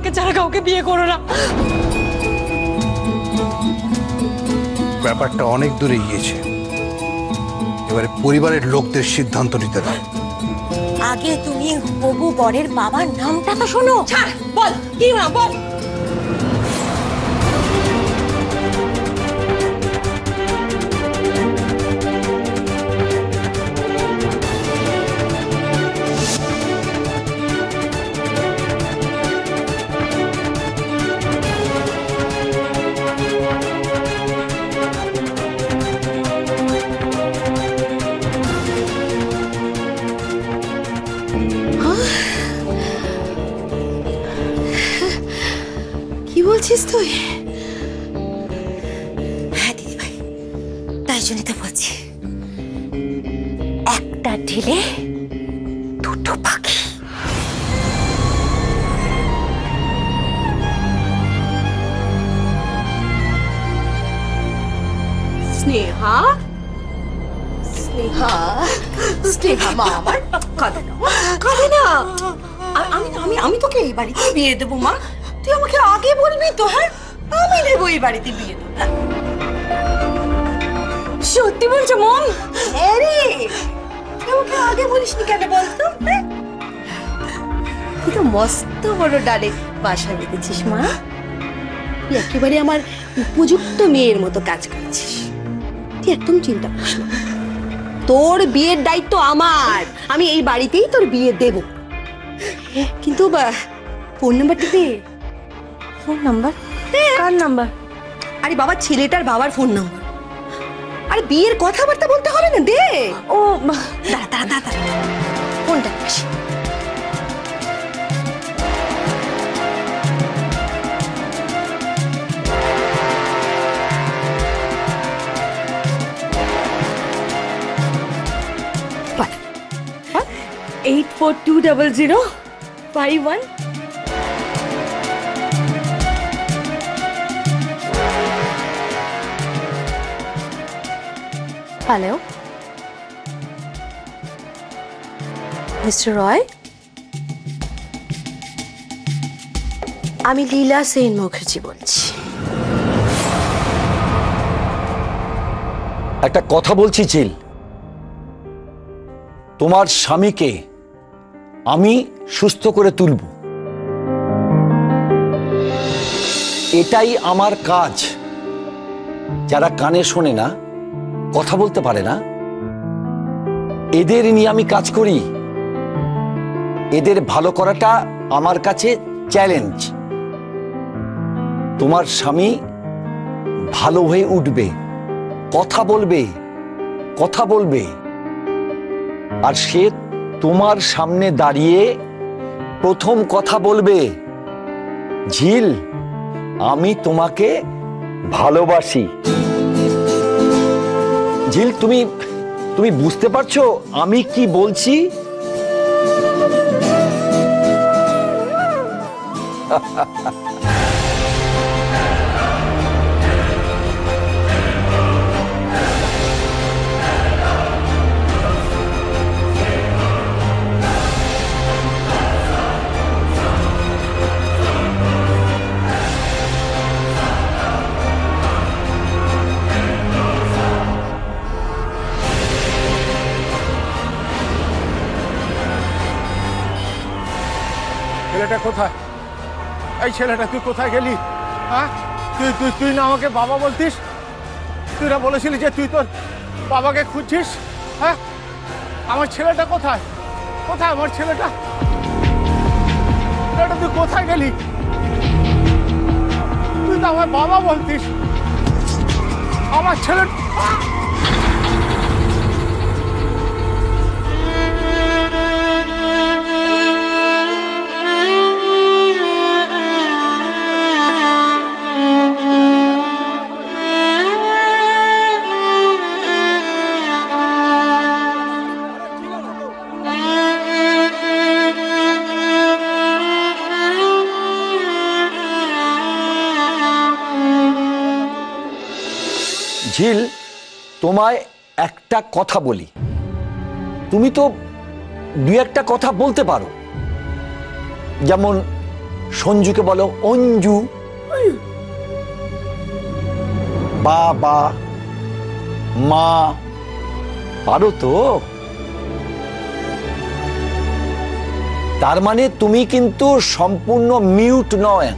আমাকে ছাড়া কাউকে বিয়ে করো না। ব্যাপারটা অনেক দূরে গিয়েছে, এবারে পরিবারের লোকদের সিদ্ধান্ত নিতে দাও। আগে তুমি হবু বরের বাবার নামটা তো শোনো। ছাড়, বল কি না বল। কি বলছিস তুই? হ্যাঁ দিদি ভাই, তাই জন্যই তো বলছি, একটা ঢিলে দুটো পাখি। স্নেহা, স্নেহা, স্নেহা মা আমার, কাঁদে না, কাঁদে না। আমি তোকে এই বাড়িতে বিয়ে দেবো মা। তুই আমাকে আগে বলবি তো। হ্যাঁ, আমি দেবো এই বাড়িতে বিয়ে দেবো। সত্যি বলছো মম? আরে আমাকে আগে বলিসনি কেন বলতো? তুই তো মস্ত বড় ডালে বাসা বেঁধেছিস মা। তুই একেবারে আমার উপযুক্ত মেয়ের মতো কাজ করছিস। তুই একদম চিন্তা করিস না, তোর বিয়ের দায়িত্ব আমার। আমি এই বাড়িতেই তোর বিয়ে দেব। কিন্তু ফোন নাম্বারটা দে। Phone number? কার নাম্বার? আরে বাবা, ছেলেটার বাবার ফোন নাম্বার। আরে বিয়ের কথাবার্তা বলতে হবে না, দে। ও দাঁড়া দাঁড়া দাঁড়া, ফোনটা আসি। বাহ, 84200515। হ্যালো মিস্টার রয়, আমি লীলা সেন মুখার্জি বলছি। একটা কথা বলছি চিল, তোমার স্বামীকে আমি সুস্থ করে তুলব, এটাই আমার কাজ। যারা কানে শোনে না, কথা বলতে পারে না, এদের নিয়ে আমি কাজ করি। এদের ভালো করাটা আমার কাছে চ্যালেঞ্জ। তোমার স্বামী ভালো হয়ে উঠবে, কথা বলবে, কথা বলবে, আর সে তোমার সামনে দাঁড়িয়ে প্রথম কথা বলবে, ঝিল আমি তোমাকে ভালোবাসি। ঝিল, তুমি বুঝতে পারছো আমি কি বলছি? ছেলেটা কোথায়? এই ছেলেটা তুই কোথায় গেলি? হ্যাঁ, তুই তুই তুই না আমাকে বাবা বলতিস? তুই না বলেছিলি যে তুই তোর বাবাকে খুঁজছিস? হ্যাঁ, আমার ছেলেটা কোথায়? কোথায় আমার ছেলেটা? ছেলেটা তুই কোথায় গেলি? তুই তো আমার বাবা বলতিস। আমার ছেলে ঝিল, তোমায় একটা কথা বলি, তুমি তো দুই একটা কথা বলতে পারো, যেমন সঞ্জুকে বলো অঞ্জু। বাবা মা পারো তো? তার মানে তুমি কিন্তু সম্পূর্ণ মিউট নয়।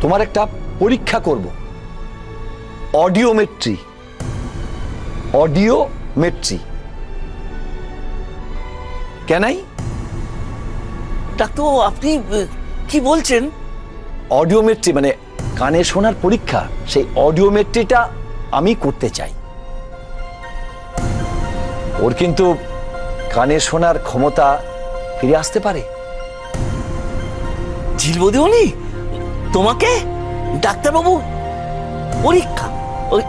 তোমার একটা পরীক্ষা করব, অডিওমেট্রি। অডিওমেট্রি কেনাই? ডাক্তারবাবু আপনি কি বলছেন? অডিওমেট্রি মানে কানে শোনার পরীক্ষা, সেই অডিওমেট্রিটা আমি করতে চাই। ওর কিন্তু কানে শোনার ক্ষমতা ফিরে আসতে পারে। ঝিলবদিমণি তোমাকে ডাক্তারবাবু পরীক্ষা, ওই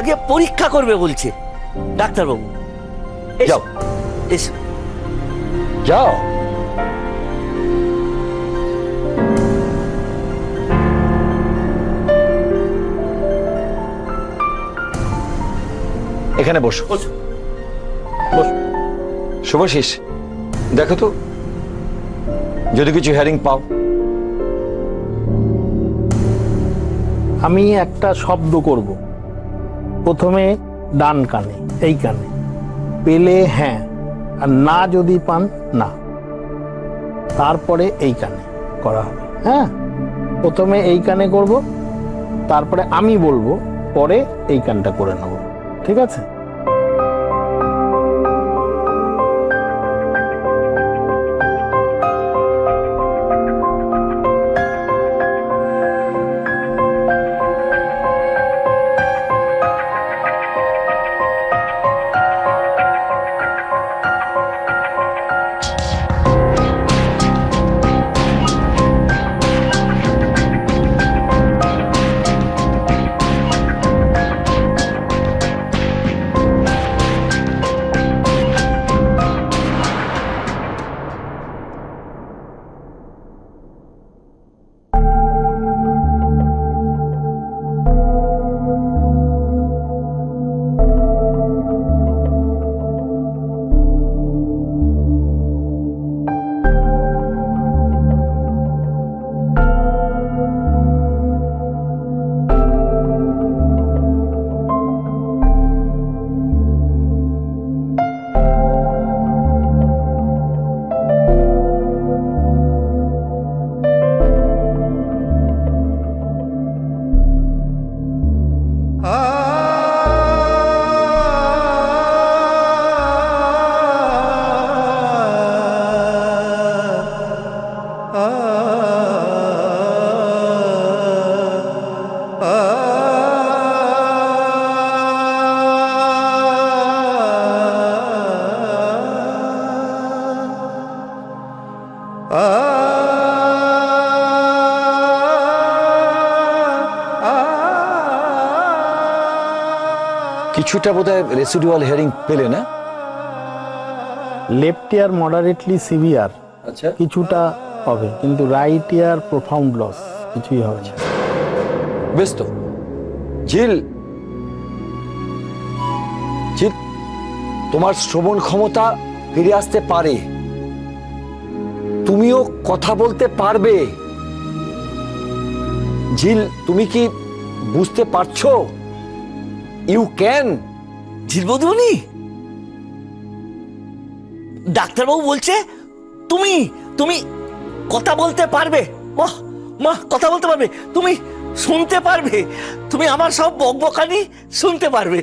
আগে পরীক্ষা করবে বলছে ডাক্তারবাবু। যাও এসো। যাও। এখানে বসো। বসো। শুভাশিস, দেখো তো যদি কিছু হিয়ারিং পাও। আমি একটা শব্দ করব, প্রথমে ডান কানে, এই কানে, পেলে হ্যাঁ, আর না যদি পান না, তারপরে এই কানে করা হবে। হ্যাঁ, প্রথমে এই কানে করব, তারপরে আমি বলবো, পরে এই কানটা করে নেব। ঠিক আছে? কিছুটা বোধহয় রেসিডুয়াল হিয়ারিং পেলে না? লেফট ইয়ার মডারেটলি সিভিয়ার, আচ্ছা, কিছুটা হবে, কিন্তু রাইট ইয়ার প্রোফাউন্ড লস, কিছুই হবে না। বেশ তো। ঝিল, ঝিল, তোমার শ্রবণ ক্ষমতা ফিরে আসতে পারে, তুমিও কথা বলতে পারবে। ঝিল, তুমি কি বুঝতে পারছো? You can. ঝিলবদিমণি ডাক্তারবাবু বলছে তুমি তুমি কথা বলতে পারবে। বাহ মা, কথা বলতে পারবে, তুমি শুনতে পারবে, তুমি আমার সব বকবকানি শুনতে পারবে।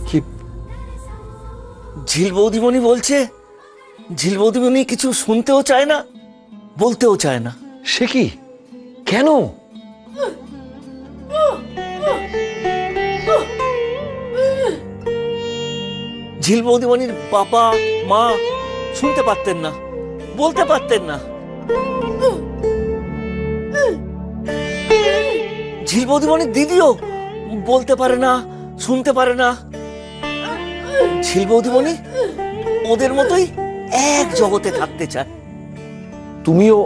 কি? ঝিলবদিমণি বলছে ঝিলবদিমণি কিছু শুনতেও চায় না, বলতেও চায় না। সে কি? কেন? ঝিলবদিমণির বাবা মা শুনতে পারতেন না, বলতে পারতেন না। ঝিলবদিমণির দিদিও বলতে পারে না, শুনতে পারে না। ঝিলবদিমণি ওদের মতোই এক জগতে থাকতে চায়। তুমিও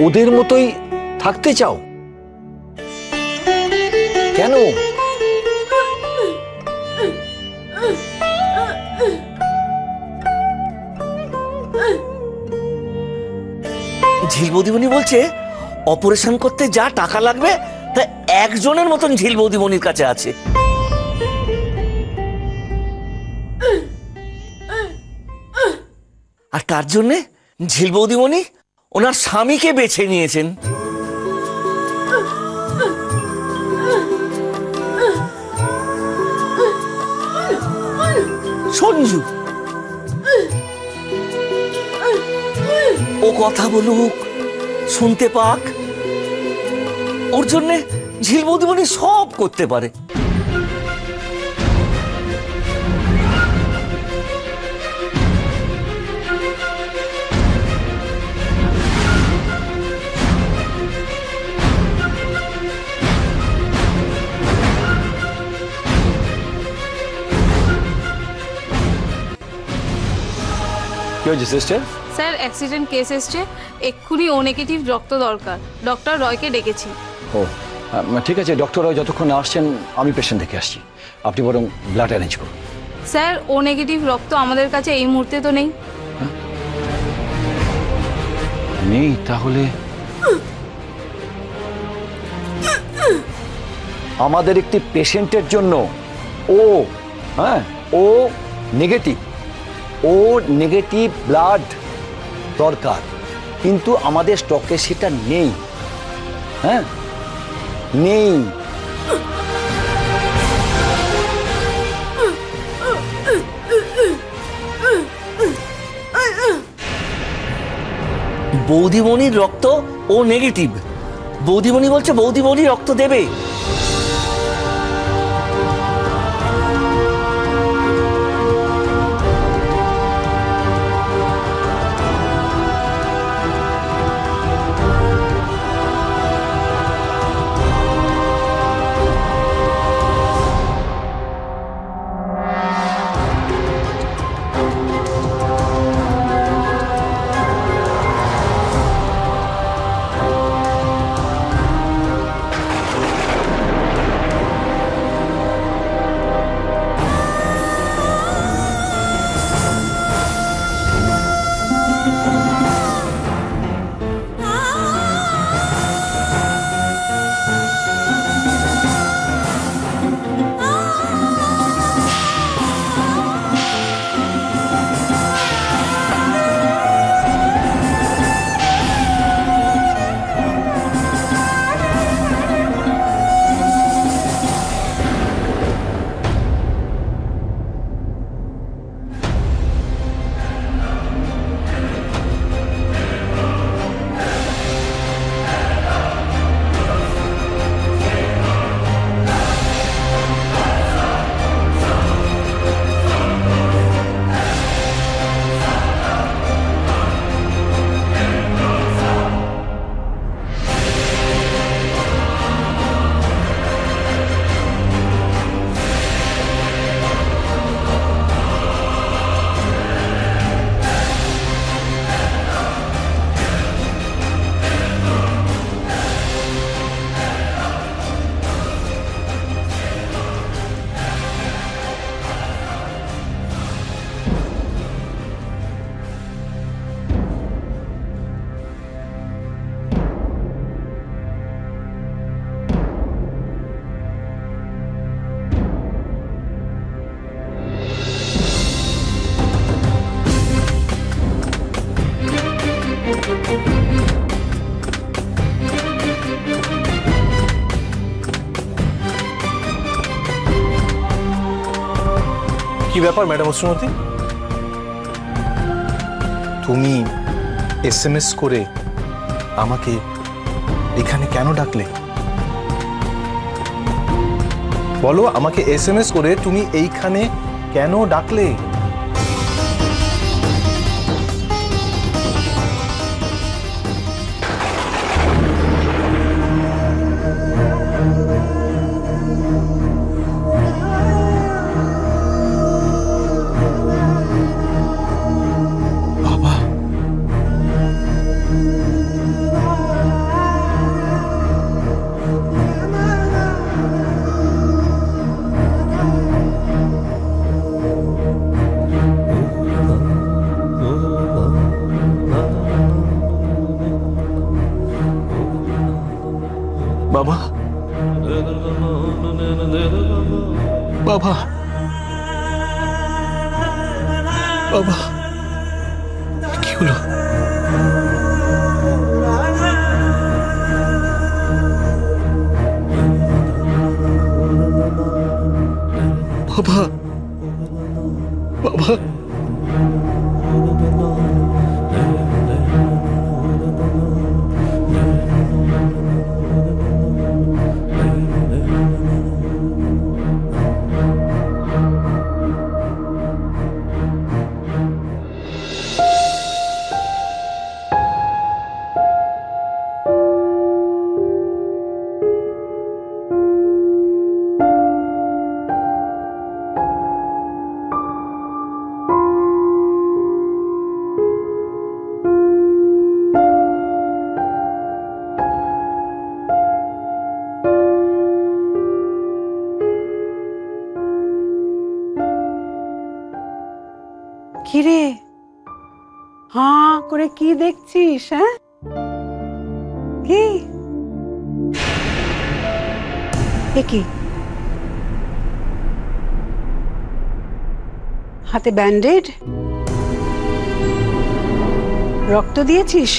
ওদের মতোই থাকতে চাও? কেন? ঝিল বৌদিমণি বলছে অপারেশন করতে যা টাকা লাগবে তা একজনের মতন ঝিল বৌদিমণির কাছে আছে। আর তার জন্যে ঝিল বৌদিমণি ওনার স্বামীকে বেছে নিয়েছেন। সঞ্জু ও কথা বলুক, শুনতে পাক, ওর জন্য ঝিল বৌদিমণি সব করতে পারে। কি হয়েছে সিস্টার? স্যার অ্যাক্সিডেন্ট কেস এসছে, এক্ষুনি ও নেগেটিভ রক্ত দরকার। ডক্টর রয়কে ডেকেছি। ও ঠিক আছে, ডক্টর রয় যতক্ষণ না আসছেন আমি পেশেন্ট দেখে আসছি, আপনি বরং ব্লাড অ্যারেঞ্জ করুন। স্যার ও নেগেটিভ রক্ত আমাদের কাছে এই মুহূর্তে তো নেই। নেই? তাহলে আমাদের একটি পেশেন্টের জন্য ও নেগেটিভ ব্লাড দরকার, কিন্তু আমাদের স্টকে সেটা নেই। নেই। বৌদিমণির রক্ত ও নেগেটিভ, বৌদিমণি বলছে বৌদিমণি রক্ত দেবে। কি ব্যাপার ম্যাডাম শ্রীমতী, তুমি এসএমএস করে আমাকে এখানে কেন ডাকলে? বলো, আমাকে এসএমএস করে তুমি এইখানে কেন ডাকলে? বাবা, বাবা, বাবা, কি হলো? বাবা, বাবা, কিরে, হাঁ করে কি দেখছিস? হ্যাঁ, কি কি হাতে ব্যান্ডেড? রক্ত দিয়েছিস?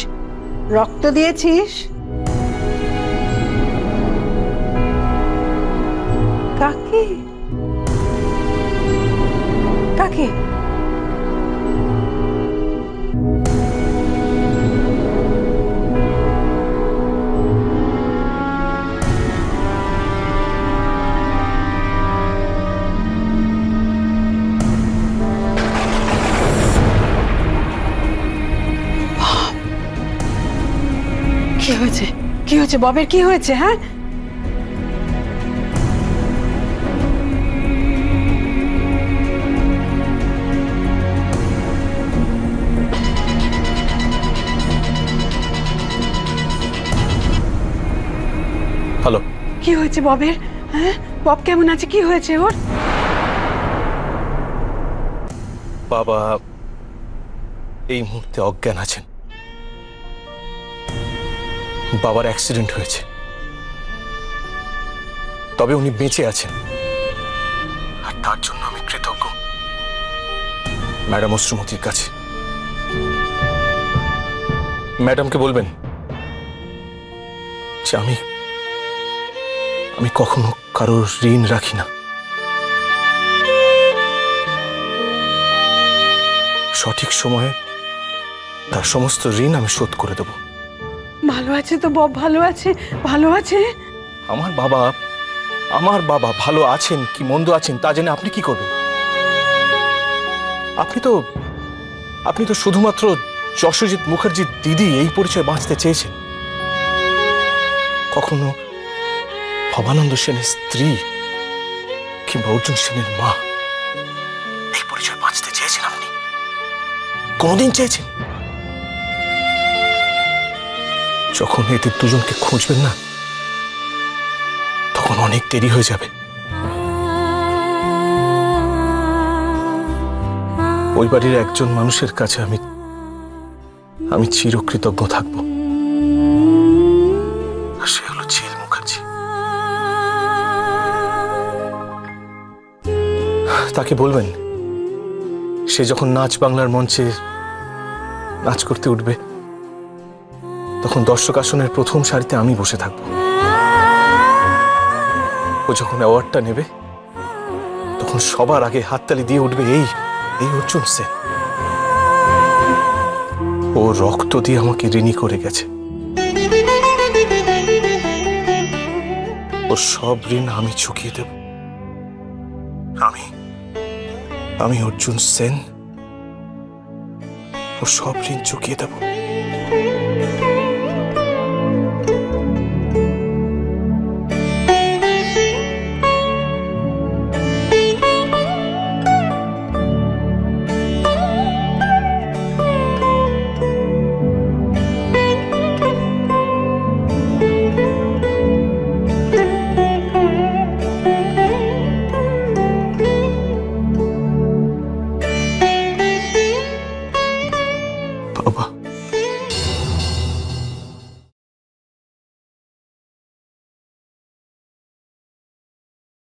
রক্ত দিয়েছিস? কাকে? কাকে? কি হয়েছে? কি হয়েছে ববের? কি হয়েছে? হ্যাঁ, হ্যালো, কি হয়েছে ববের? হ্যাঁ, বব কেমন আছে? কি হয়েছে ওর? বাবা এই মুহূর্তে অজ্ঞান আছেন। বাবার অ্যাক্সিডেন্ট হয়েছে, তবে উনি বেঁচে আছেন, আর তার জন্য আমি কৃতজ্ঞ ম্যাডাম অশ্রুমতির কাছে। ম্যাডামকে বলবেন যে আমি কখনো কারোর ঋণ রাখি না। সঠিক সময়ে তার সমস্ত ঋণ আমি শোধ করে দেব। ভালো আছে তো বব? ভালো আছে? ভালো আছে? আমার বাবা ভালো আছেন কি মন্দ আছেন তা জেনে আপনি কি করবেন? আপনি তো শুধুমাত্র যশোজিৎ মুখার্জির দিদি এই পরিচয় বাঁচতে চেয়েছেন। কখনো ভবানন্দ সেনের স্ত্রী কিংবা অর্জুন সেনের মা এই পরিচয় বাঁচতে চেয়েছেন আপনি? কোনদিন চেয়েছেন? যখন এদের দুজনকে খুঁজবেন না, তখন অনেক দেরি হয়ে যাবে। ওই বাড়ির একজন মানুষের কাছে আমি চিরকৃতজ্ঞ থাকব, আর সে হলো ঝিল মুখার্জি। তাকে বলবেন সে যখন নাচ বাংলার মঞ্চে নাচ করতে উঠবে, তখন দর্শক আসনের প্রথম সারিতে আমি বসে থাকব। ও যখন অ্যাওয়ার্ডটা নেবে, তখন সবার আগে হাততালি দিয়ে উঠবে এই অর্জুন সেন। ও রক্ত দিয়ে আমাকে ঋণী করে গেছে, ওর সব ঋণ আমি চুকিয়ে দেব। আমি অর্জুন সেন ওর সব ঋণ চুকিয়ে দেব।